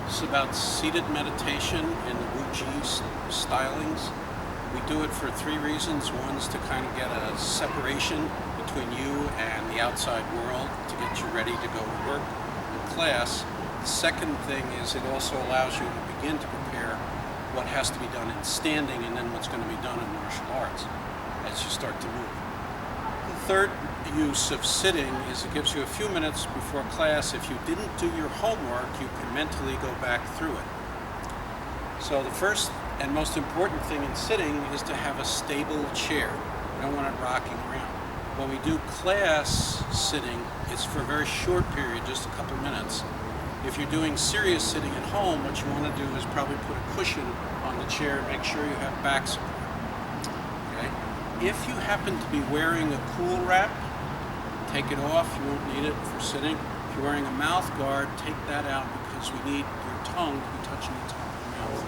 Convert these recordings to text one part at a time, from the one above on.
It's about seated meditation in the WuJi stylings. We do it for three reasons. One's to kind of get a separation between you and the outside world to get you ready to go to work and class. The second thing is it also allows you to begin to prepare what has to be done in standing and then what's going to be done in martial arts as you start to move. The third use of sitting is it gives you a few minutes before class. If you didn't do your homework, you can mentally go back through it. So the first and most important thing in sitting is to have a stable chair. You don't want it rocking around. When we do class sitting, it's for a very short period, just a couple minutes. If you're doing serious sitting at home, what you want to do is probably put a cushion on the chair and make sure you have back support. Okay? If you happen to be wearing a cool wrap, take it off. You won't need it for sitting. If you're wearing a mouth guard, take that out because we need your tongue to be touching the top of the mouth.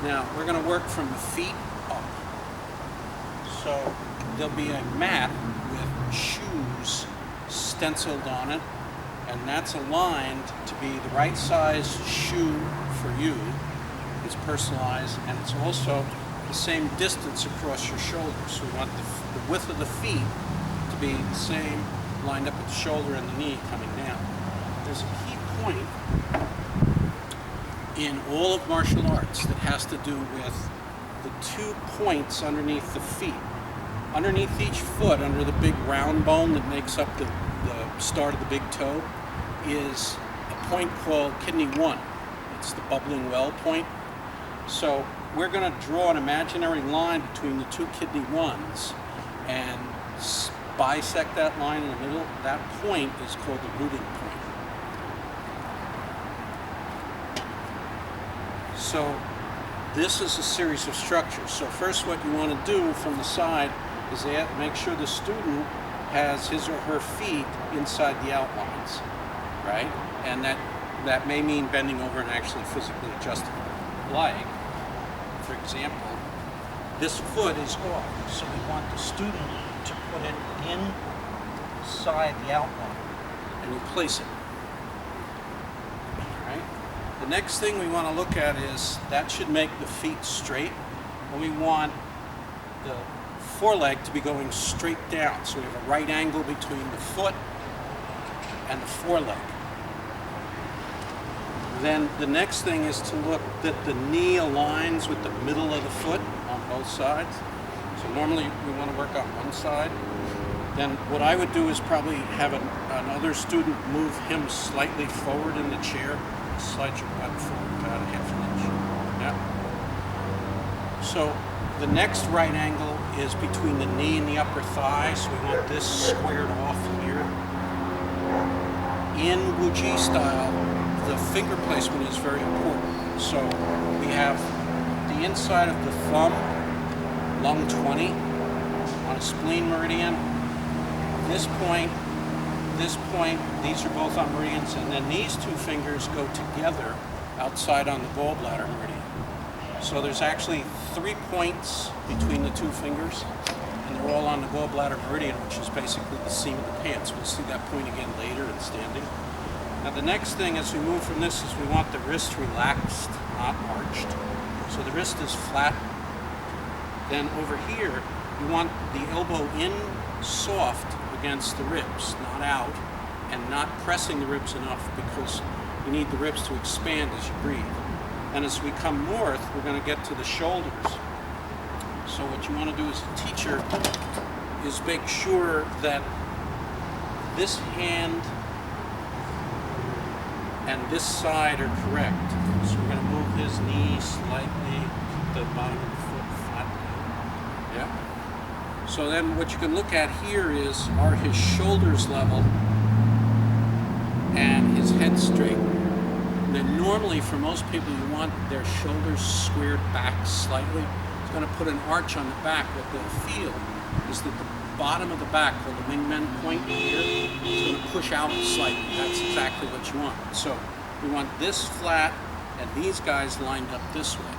Now, we're going to work from the feet up. So there'll be a mat with shoes stenciled on it, and that's aligned to be the right size shoe for you. It's personalized, and it's also the same distance across your shoulders. So we want the width of the feet to be the same, lined up with the shoulder and the knee coming down. There's a key point in all of martial arts that has to do with the 2 points underneath the feet. Underneath each foot, under the big round bone that makes up the start of the big toe, is a point called kidney 1. It's the bubbling well point. So we're going to draw an imaginary line between the 2 kidney 1s and bisect that line in the middle. That point is called the rooting point. So this is a series of structures. So first what you want to do from the side is make sure the student has his or her feet inside the outlines, right? And that may mean bending over and actually physically adjusting. Like, for example, this foot is off, so we want the student to put it inside the outline, and you place it. All right? The next thing we want to look at is that should make the feet straight, and we want the foreleg to be going straight down, so we have a right angle between the foot and the foreleg. Then the next thing is to look that the knee aligns with the middle of the foot on both sides. So normally we want to work on one side. Then what I would do is probably have another student move him slightly forward in the chair. Slide your butt forward about a half an inch. Yeah. So the next right angle is between the knee and the upper thigh. So we want this squared off here. In WuJi style, the finger placement is very important. So we have the inside of the thumb, lung 20, on a spleen meridian. This point, these are both on meridians, and then these 2 fingers go together outside on the gallbladder meridian. So there's actually 3 points between the 2 fingers, and they're all on the gallbladder meridian, which is basically the seam of the pants. We'll see that point again later in standing. Now the next thing as we move from this is we want the wrist relaxed, not arched. So the wrist is flat. Then over here, you want the elbow in soft against the ribs, not out, and not pressing the ribs enough because you need the ribs to expand as you breathe. And as we come north, we're going to get to the shoulders. So what you want to do as a teacher is make sure that this hand and this side are correct. So we're going to move his knee slightly, the bottom of the foot flat. Yeah. So then what you can look at here is, are his shoulders level and his head straight? And then normally for most people you want their shoulders squared back slightly. It's going to put an arch on the back. What they'll feel is that the bottom of the back, where the wingman point here, is going to push out slightly. That's exactly what you want. So we want this flat and these guys lined up this way.